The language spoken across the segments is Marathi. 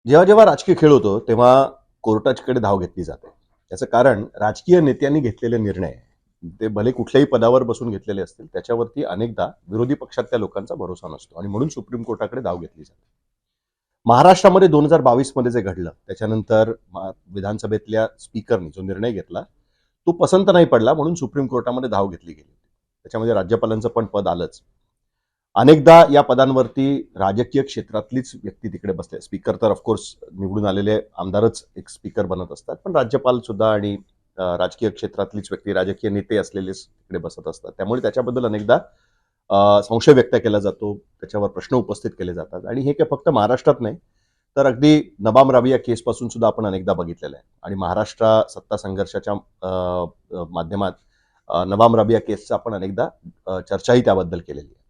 जेव्हा जेव्हा राजकीय खेळ होतो तेव्हा कोर्टाकडे धाव घेतली जाते. त्याचं कारण राजकीय नेत्यांनी घेतलेले निर्णय, ते भले कुठल्याही पदावर बसून घेतलेले असतील, त्याच्यावरती अनेकदा विरोधी पक्षातल्या लोकांचा भरोसा नसतो आणि म्हणून सुप्रीम कोर्टाकडे धाव घेतली जाते. महाराष्ट्रामध्ये 2022 मध्ये जे घडलं त्याच्यानंतर विधानसभेतल्या स्पीकरनी जो निर्णय घेतला तो पसंत नाही पडला, म्हणून सुप्रीम कोर्टामध्ये धाव घेतली गेली. त्याच्यामध्ये राज्यपालांचं पण पद आलंच. अनेकदा या पदांवरती राजकीय क्षेत्रातलीच व्यक्ती तिकडे बसते. स्पीकर तर ऑफकोर्स निवडून आलेले आमदारच एक स्पीकर बनत असतात, पण राज्यपाल सुद्धा आणि राजकीय क्षेत्रातलीच व्यक्ती, राजकीय नेते असलेलेच तिकडे बसत असतात. त्यामुळे त्याच्याबद्दल अनेकदा संशय व्यक्त केला जातो, त्याच्यावर प्रश्न उपस्थित केले जातात. आणि हे काय फक्त महाराष्ट्रात नाही, तर अगदी नबाम राबिया केसपासून सुद्धा आपण अनेकदा बघितलेलं आहे. आणि महाराष्ट्र सत्ता संघर्षाच्या माध्यमात नबाम राबिया केसचा आपण अनेकदा चर्चाही त्याबद्दल केलेली आहे.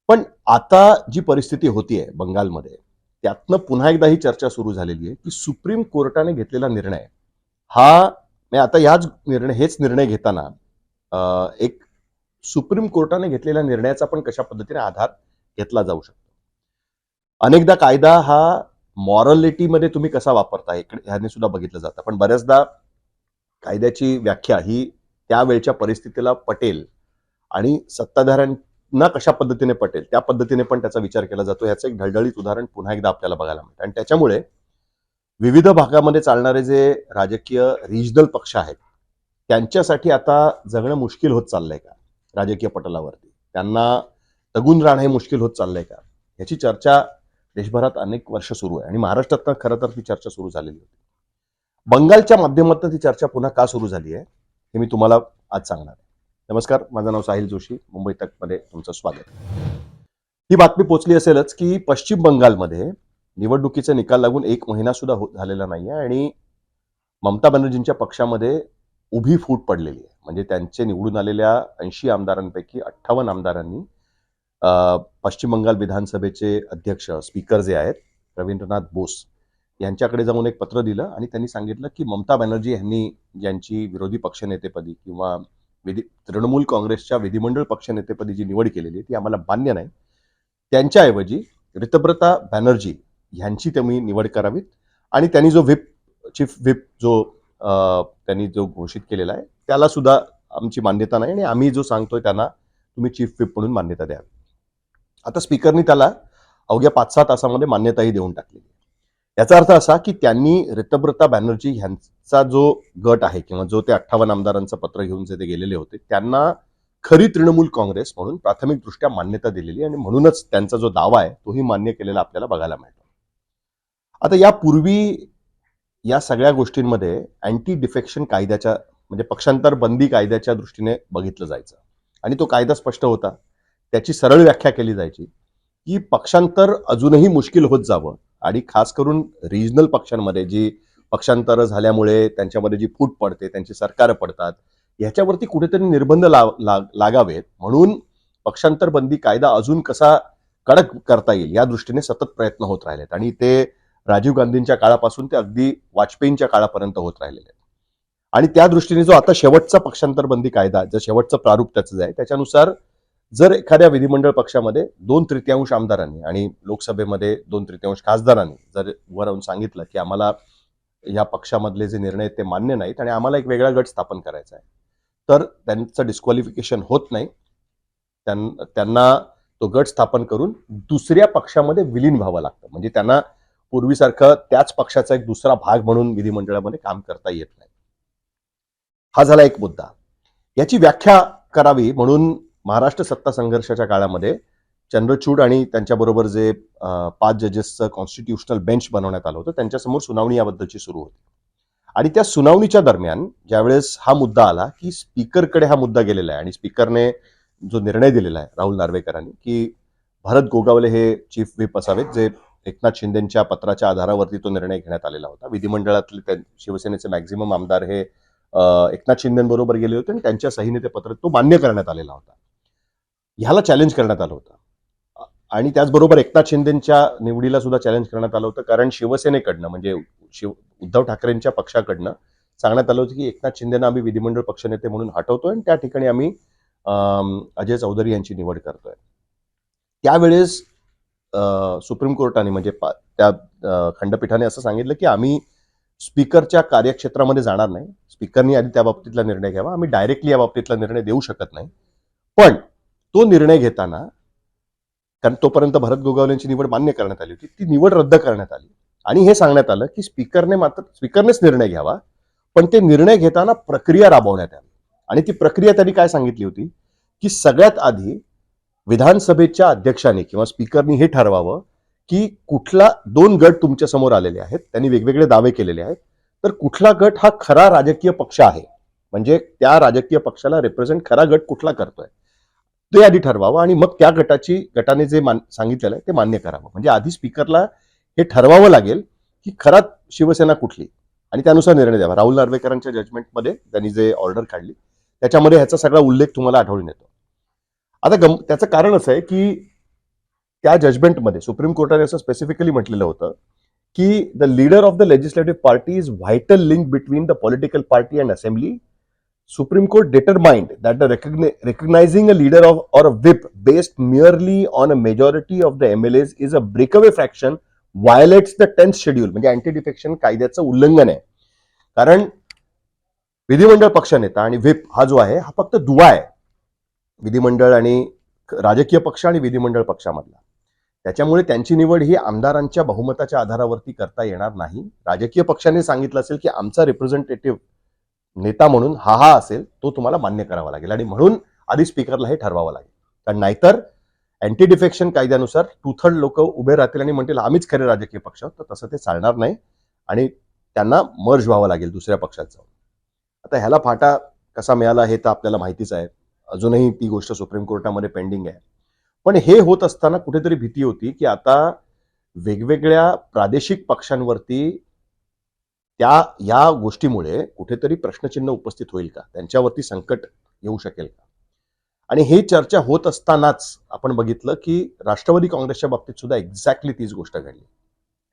पण आता जी परिस्थिती होतीये बंगालमध्ये, त्यातनं पुन्हा एकदा ही चर्चा सुरू झालेली आहे की सुप्रीम कोर्टाने घेतलेला निर्णय हा, म्हणजे आता हेच निर्णय घेताना एक सुप्रीम कोर्टाने घेतलेल्या निर्णयाचा पण कशा पद्धतीने आधार घेतला जाऊ शकतो. अनेकदा कायदा हा मॉरलिटीमध्ये तुम्ही कसा वापरता ह्याने सुद्धा बघितलं जातं, पण बऱ्याचदा कायद्याची व्याख्या ही त्यावेळच्या परिस्थितीला पटेल आणि सत्ताधाऱ्यांना कशा पद्धतीने पटेल त्या पद्धतीने पण त्याचा विचार केला जातो. याचं एक ढळढळीत उदाहरण पुन्हा एकदा आपल्याला बघायला मिळतं. आणि त्याच्यामुळे विविध भागामध्ये चालणारे जे राजकीय रिजनल पक्ष आहेत त्यांच्यासाठी आता जगणं मुश्किल होत चाललंय का राजकीय पटलावरती, त्यांना तगून राहणं हे मुश्किल होत चाललंय का, याची चर्चा देशभरात अनेक वर्ष सुरू आहे. आणि महाराष्ट्रात खरं तर ती चर्चा सुरू झालेली होती. बंगालच्या माध्यमातून ती चर्चा पुन्हा का सुरू झाली आहे हे मी तुम्हाला आज सांगणार आहे. नमस्कार, माझं नाव साहिल जोशी, मुंबई तकमध्ये तुमचं स्वागत. ही बातमी पोचली असेलच की पश्चिम बंगालमध्ये निवडणुकीचे निकाल लागून 1 महिना सुद्धा झालेला नाहीये आणि ममता बॅनर्जींच्या पक्षामध्ये उभी फूट पडलेली आहे. म्हणजे त्यांचे निवडून आलेल्या 80 आमदारांपैकी 58 आमदारांनी पश्चिम बंगाल विधानसभेचे अध्यक्ष स्पीकर जे आहेत रवींद्रनाथ बोस यांच्याकडे जाऊन एक पत्र दिलं आणि त्यांनी सांगितलं की ममता बॅनर्जी यांनी ज्यांची विरोधी पक्षनेतेपदी किंवा तृणमूल काँग्रेसच्या विधिमंडळ पक्षनेतेपदी जी निवड केलेली ती आम्हाला मान्य नाही. त्यांच्याऐवजी ऋतुव्रता बॅनर्जी यांची तुम्ही निवड करावीत. आणि त्यांनी जो चीफ व्हिप जो त्यांनी जो घोषित केलेला आहे त्याला सुद्धा आमची मान्यता नाही आणि आम्ही जो सांगतोय त्यांना तुम्ही चीफ व्हिप म्हणून मान्यता द्यावी. आता स्पीकरनी त्याला अवघ्या 5-6 तासामध्ये मान्यताही देऊन टाकली. याचा अर्थ असा की त्यांनी ऋतुव्रता बॅनर्जी यांचा जो गट आहे किंवा जो ते 58 आमदारांचं पत्र घेऊन जे ते गेलेले होते त्यांना खरी तृणमूल काँग्रेस म्हणून प्राथमिकदृष्ट्या मान्यता दिलेली आणि म्हणूनच त्यांचा जो दावा आहे तोही मान्य केलेला आपल्याला बघायला मिळतो. आता यापूर्वी या सगळ्या गोष्टींमध्ये अँटी डिफेक्शन कायद्याच्या म्हणजे पक्षांतर बंदी कायद्याच्या दृष्टीने बघितलं जायचं आणि तो कायदा स्पष्ट होता. त्याची सरळ व्याख्या केली जायची की पक्षांतर अजूनही मुश्किल होत जावं आणि खास करून रिजनल पक्षांमध्ये जी पक्षांतर झाल्यामुळे त्यांच्यामध्ये जी फूट पडते, त्यांची सरकार पडतात, याच्यावरती कुठेतरी निर्बंध लागावेत म्हणून पक्षांतर बंदी कायदा अजून कसा कडक करता येईल या दृष्टीने सतत प्रयत्न होत राहिलेत आणि ते राजीव गांधींच्या काळापासून ते अगदी वाजपेयींच्या काळापर्यंत होत राहिलेले आहेत. आणि त्या दृष्टीने जो आता शेवटचा पक्षांतर बंदी कायदा, जो शेवटचं प्रारूप त्याचं आहे, त्याच्यानुसार जर एखाद्या विधिमंडळ पक्षामध्ये 2/3 आमदारांनी आणि लोकसभेमध्ये 2/3 खासदारांनी जर वर येऊन सांगितलं की आम्हाला या पक्षामधले जे निर्णय ते मान्य नाहीत आणि आम्हाला एक वेगळा गट स्थापन करायचा आहे, तर त्यांचं डिस्क्वालिफिकेशन होत नाही. त्यांना तो गट स्थापन करून दुसऱ्या पक्षामध्ये विलीन व्हावं लागतं. म्हणजे त्यांना पूर्वीसारखं त्याच पक्षाचा एक दुसरा भाग म्हणून विधिमंडळामध्ये काम करता येत नाही. हा झाला एक मुद्दा. याची व्याख्या करावी म्हणून महाराष्ट्र सत्ता संघर्षाच्या काळामध्ये चंद्रचूड आणि त्यांच्याबरोबर जे 5 जजेसचं कॉन्स्टिट्युशनल बेंच बनवण्यात आलं होतं त्यांच्यासमोर सुनावणी याबद्दलची सुरू होती. आणि त्या सुनावणीच्या दरम्यान ज्यावेळेस हा मुद्दा आला की स्पीकरकडे हा मुद्दा गेलेला आहे आणि स्पीकरने जो निर्णय दिलेला आहे राहुल नार्वेकरांनी की भरत गोगावले हे चीफ व्हिप असावेत, जे एकनाथ शिंदेच्या पत्राच्या आधारावरती तो निर्णय घेण्यात आलेला होता. विधिमंडळातले शिवसेनेचे मॅक्झिमम आमदार हे एकनाथ शिंदेबरोबर गेले होते आणि त्यांच्या सहीने ते पत्र तो मान्य करण्यात आलेला होता. ह्याला चॅलेंज करण्यात आलं होतं आणि त्याचबरोबर एकनाथ शिंदेच्या निवडीला सुद्धा चॅलेंज करण्यात आलं होतं, कारण शिवसेनेकडनं म्हणजे उद्धव ठाकरेंच्या पक्षाकडनं सांगण्यात आलं होतं की एकनाथ शिंदेना आम्ही विधिमंडळ पक्षनेते म्हणून हटवतोय आणि त्या ठिकाणी आम्ही अजय चौधरी यांची निवड करतोय. त्यावेळेस सुप्रीम कोर्टाने म्हणजे त्या खंडपीठाने असं सांगितलं की आम्ही स्पीकरच्या कार्यक्षेत्रामध्ये जाणार नाही. स्पीकरनी आधी त्या बाबतीतला निर्णय घ्यावा. आम्ही डायरेक्टली या बाबतीतला निर्णय देऊ शकत नाही. पण तो निर्णय घेताना, कारण तोपर्यंत भरत गोगावलेंची निवड मान्य करण्यात आली होती, ती निवड रद्द करण्यात आली आणि हे सांगण्यात आलं की स्पीकरनेच निर्णय घ्यावा, पण ते निर्णय घेताना प्रक्रिया राबवण्यात आली. आणि ती प्रक्रिया त्यांनी काय सांगितली होती की सगळ्यात आधी विधानसभेच्या अध्यक्षांनी किंवा स्पीकरनी हे ठरवावं की कुठला 2 गट तुमच्या समोर आलेले आहेत, त्यांनी वेगवेगळे दावे केलेले आहेत, तर कुठला गट हा खरा राजकीय पक्ष आहे, म्हणजे त्या राजकीय पक्षाला रिप्रेझेंट खरा गट कुठला करतोय ते आधी ठरवावं आणि मग त्या गटाने जे सांगितलेलं आहे ते मान्य करावं. म्हणजे आधी स्पीकरला हे ठरवावं लागेल की खरा शिवसेना कुठली आणि त्यानुसार निर्णय द्यावा. राहुल नार्वेकरांच्या जजमेंटमध्ये त्यांनी जे ऑर्डर काढली त्याच्यामध्ये ह्याचा सगळा उल्लेख तुम्हाला आढळून येतो. आता त्याचं कारण असं आहे की त्या जजमेंटमध्ये सुप्रीम कोर्टाने असं स्पेसिफिकली म्हटलेलं होतं की the leader of the legislative party is vital link between the political party and assembly. Supreme Court determined that the recognizing a leader or a whip based merely on a majority of the MLAs is a breakaway fraction, violates the 10th schedule. म्हणजे अँटी डिफेक्शन कायद्याचं उल्लंघन आहे. कारण विधिमंडळ पक्षनेता आणि व्हिप हा जो आहे हा फक्त दुवा आहे विधिमंडळ आणि राजकीय पक्ष आणि विधिमंडळ पक्षामधला. त्याच्यामुळे त्यांची निवड ही आमदारांच्या बहुमताच्या आधारावरती करता येणार नाही. राजकीय पक्षाने सांगितलं असेल की आमचा रिप्रेझेंटेटिव्ह नेता म्हणून हा असेल, तो तुम्हाला मान्य करावा लागेल आणि म्हणून आधी स्पीकरला हे ठरवावं लागेल. कारण नाहीतर अँटी डिफेक्शन कायद्यानुसार 2/3 लोक उभे राहतील आणि म्हणतील आम्हीच खरे राजकीय पक्ष, तर तसं ते चालणार नाही आणि त्यांना मर्ज व्हावं लागेल दुसऱ्या पक्षात जाऊन. आता ह्याला फाटा कसा मिळाला हे तर आपल्याला माहितीच आहे. अजूनही ती गोष्ट सुप्रीम कोर्टामध्ये पेंडिंग आहे. पण हे होत असताना कुठेतरी भीती होती की आता वेगवेगळ्या प्रादेशिक पक्षांवरती या गोष्टीमुळे कुठेतरी प्रश्नचिन्ह उपस्थित होईल का, त्यांच्यावरती संकट येऊ शकेल का. आणि हे चर्चा होत असतानाच आपण बघितलं की राष्ट्रवादी काँग्रेसच्या बाबतीत सुद्धा एक्झॅक्टली तीच गोष्ट घडली.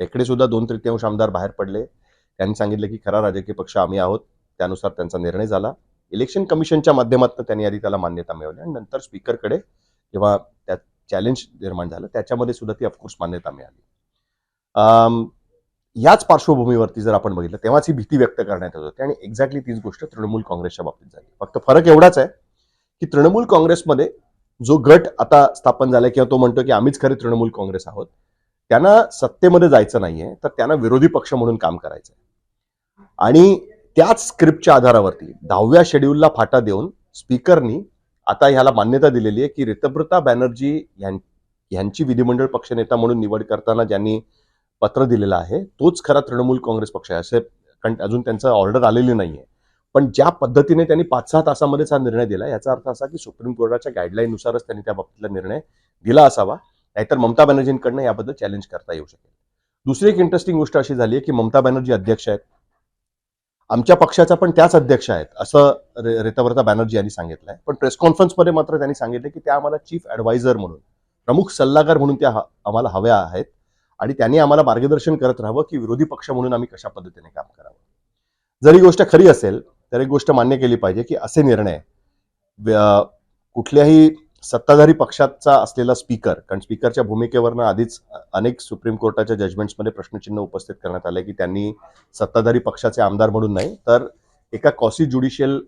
इकडे सुद्धा 2/3 आमदार बाहेर पडले. त्यांनी सांगितलं की खरा राजकीय पक्ष आम्ही आहोत. त्यानुसार त्यांचा निर्णय झाला. इलेक्शन कमिशनच्या माध्यमातून त्यांनी आधी त्याला मान्यता मिळवली आणि नंतर स्पीकरकडे जेव्हा त्यात चॅलेंज निर्माण झालं त्याच्यामध्ये सुद्धा ती ऑफकोर्स मान्यता मिळाली. याच पार्श्वभूमीवरती जर आपण बघितलं तेव्हाच ही भीती व्यक्त करण्यात येत होती आणि एक्झॅक्टली तीच गोष्ट तृणमूल काँग्रेसच्या बाबतीत झाली. फक्त फरक एवढाच आहे की तृणमूल काँग्रेसमध्ये जो गट आता स्थापन झालाय किंवा तो म्हणतो की आम्हीच खरे तृणमूल काँग्रेस आहोत, त्यांना सत्तेमध्ये जायचं नाहीये, तर त्यांना विरोधी पक्ष म्हणून काम करायचं आहे. आणि त्याच स्क्रिप्टच्या आधारावरती 10व्या शेड्यूलला फाटा देऊन स्पीकरनी आता ह्याला मान्यता दिलेली आहे की ऋतुव्रता बॅनर्जी यांची विधिमंडळ पक्षनेता म्हणून निवड करताना ज्यांनी पत्र दिलेलं आहे तोच खरा तृणमूल काँग्रेस पक्ष आहे. असे अजून त्यांचं ऑर्डर आलेली नाहीये, पण ज्या पद्धतीने त्यांनी 5-6 तासामध्येच हा निर्णय दिला याचा अर्थ असा की सुप्रीम कोर्टाच्या गाईडलाईननुसारच त्यांनी त्या बाबतीतला निर्णय दिला असावा, नाहीतर ममता बॅनर्जींकडनं याबद्दल चॅलेंज करता येऊ शकेल. दुसरी एक इंटरेस्टिंग गोष्ट अशी झाली आहे की ममता बॅनर्जी अध्यक्ष आहेत, आमच्या पक्षाचा पण त्याच अध्यक्ष आहेत असं ऋतुव्रता बॅनर्जी यांनी सांगितलंय. पण प्रेस कॉन्फरन्समध्ये मात्र त्यांनी सांगितलं की त्या आम्हाला चीफ ऍडवायझर म्हणून, प्रमुख सल्लागार म्हणून त्या आम्हाला हव्या आहेत आणि त्यांनी आम्हाला मार्गदर्शन करत राहावं की विरोधी पक्ष म्हणून आम्ही कशा पद्धतीने काम करावं. जर ही गोष्ट खरी असेल तर एक गोष्ट मान्य केली पाहिजे की असे निर्णय कुठल्याही सत्ताधारी पक्षाचा असलेला स्पीकर, कारण स्पीकरच्या भूमिकेवरनं आधीच अनेक सुप्रीम कोर्टाच्या जजमेंट्समध्ये प्रश्नचिन्ह उपस्थित करण्यात आले की त्यांनी सत्ताधारी पक्षाचे आमदार म्हणून नाही तर एका कॉसी ज्युडिशियल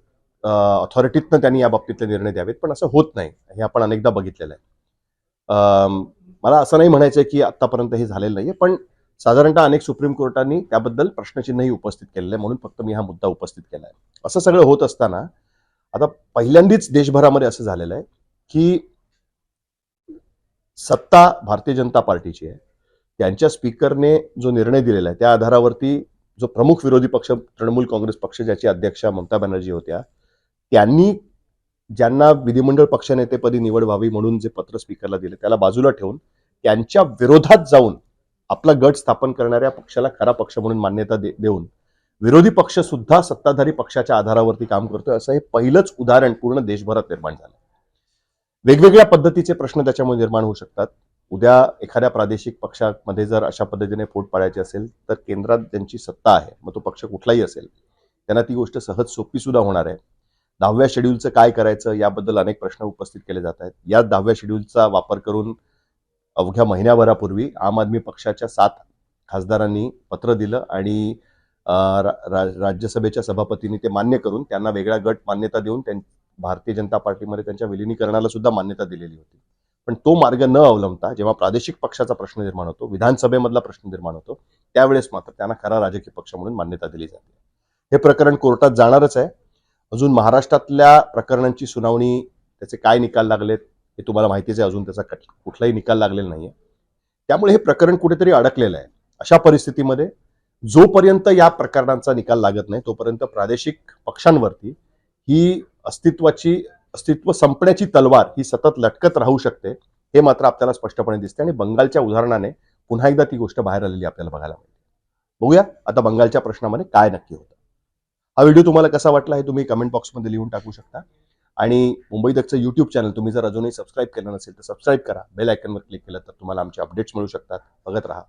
ऑथॉरिटीतनं त्यांनी या बाबतीतले निर्णय द्यावेत. पण असं होत नाही, हे आपण अनेकदा बघितलेलं आहे. मला असं नाही म्हणायचं की आतापर्यंत हे झालेलं नाहीये, पण साधारणतः अनेक सुप्रीम कोर्टांनी त्याबद्दल प्रश्नचिन्हही उपस्थित केलेलं आहे, म्हणून फक्त मी हा मुद्दा उपस्थित केला आहे. असं सगळं होत असताना आता पहिल्यांदाच देशभरामध्ये असं झालेलं आहे की सत्ता भारतीय जनता पार्टीची आहे. त्यांच्या स्पीकरने जो निर्णय दिलेला आहे त्या आधारावरती जो प्रमुख विरोधी पक्ष तृणमूल काँग्रेस पक्ष ज्याची अध्यक्षा ममता बॅनर्जी होत्या, त्यांनी ज्यांना विधिमंडळ पक्षनेतेपदी निवड व्हावी म्हणून जे पत्र स्पीकरला दिले त्याला बाजूला ठेवून त्यांच्या विरोधात जाऊन आपला गट स्थापन करणाऱ्या पक्षाला खरा पक्ष म्हणून मान्यता देऊन विरोधी पक्ष सुद्धा सत्ताधारी पक्षाच्या आधारावरती काम करतोय असं हे पहिलंच उदाहरण पूर्ण देशभरात निर्माण झालं. वेगवेगळ्या पद्धतीचे प्रश्न त्याच्यामुळे निर्माण होऊ शकतात. उद्या एखाद्या प्रादेशिक पक्षामध्ये जर अशा पद्धतीने फूट पाडायची असेल तर केंद्रात ज्यांची सत्ता आहे, मग तो पक्ष कुठलाही असेल, त्यांना ती गोष्ट सहज सोपी सुद्धा होणार आहे. 10व्या शेड्यूलचं काय करायचं याबद्दल अनेक प्रश्न उपस्थित केले जात आहेत. या 10व्या शेड्यूलचा वापर करून अवघ्या महिन्याभरापूर्वी आम आदमी पक्षाच्या 7 खासदारांनी पत्र दिलं आणि राज्यसभेच्या सभापतींनी ते मान्य करून त्यांना वेगळा गट मान्यता देऊन भारतीय जनता पार्टीमध्ये त्यांच्या विलिनीकरणाला सुद्धा मान्यता दिलेली होती. पण तो मार्ग न अवलंबता जेव्हा प्रादेशिक पक्षाचा प्रश्न निर्माण होतो, विधानसभेमधला प्रश्न निर्माण होतो, त्यावेळेस मात्र त्यांना खरा राजकीय पक्ष म्हणून मान्यता दिली जाते. हे प्रकरण कोर्टात जाणारच आहे. अजून महाराष्ट्रातल्या प्रकरणांची सुनावणी, त्याचे काय निकाल लागलेत हे तुम्हाला माहितीच आहे. अजून त्याचा कुठलाही निकाल लागलेला नाहीये. त्यामुळे हे प्रकरण कुठेतरी अडकलेलं आहे. अशा परिस्थितीमध्ये जोपर्यंत या प्रकरणांचा निकाल लागत नाही तोपर्यंत प्रादेशिक पक्षांवरती ही अस्तित्व संपण्याची तलवार ही सतत लटकत राहू शकते, हे मात्र आपल्याला स्पष्टपणे दिसते. आणि बंगालच्या उदाहरणाने पुन्हा एकदा ती गोष्ट बाहेर आलेली आपल्याला बघायला मिळते. बघूया आता बंगालच्या प्रश्नामध्ये काय नक्की होतं. हा व्हिडिओ तुम्हाला कसा वाटला हे तुम्ही कमेंट बॉक्समध्ये लिहून टाकू शकता. आणि मुंबई तकचं युट्यूब चॅनल तुम्ही जर अजूनही सबस्क्राईब केलं नसेल तर सबस्क्राईब करा. बेल आयकॉनवर क्लिक केलं तर तुम्हाला आमचे अपडेट्स मिळू शकतात. बघत राहा.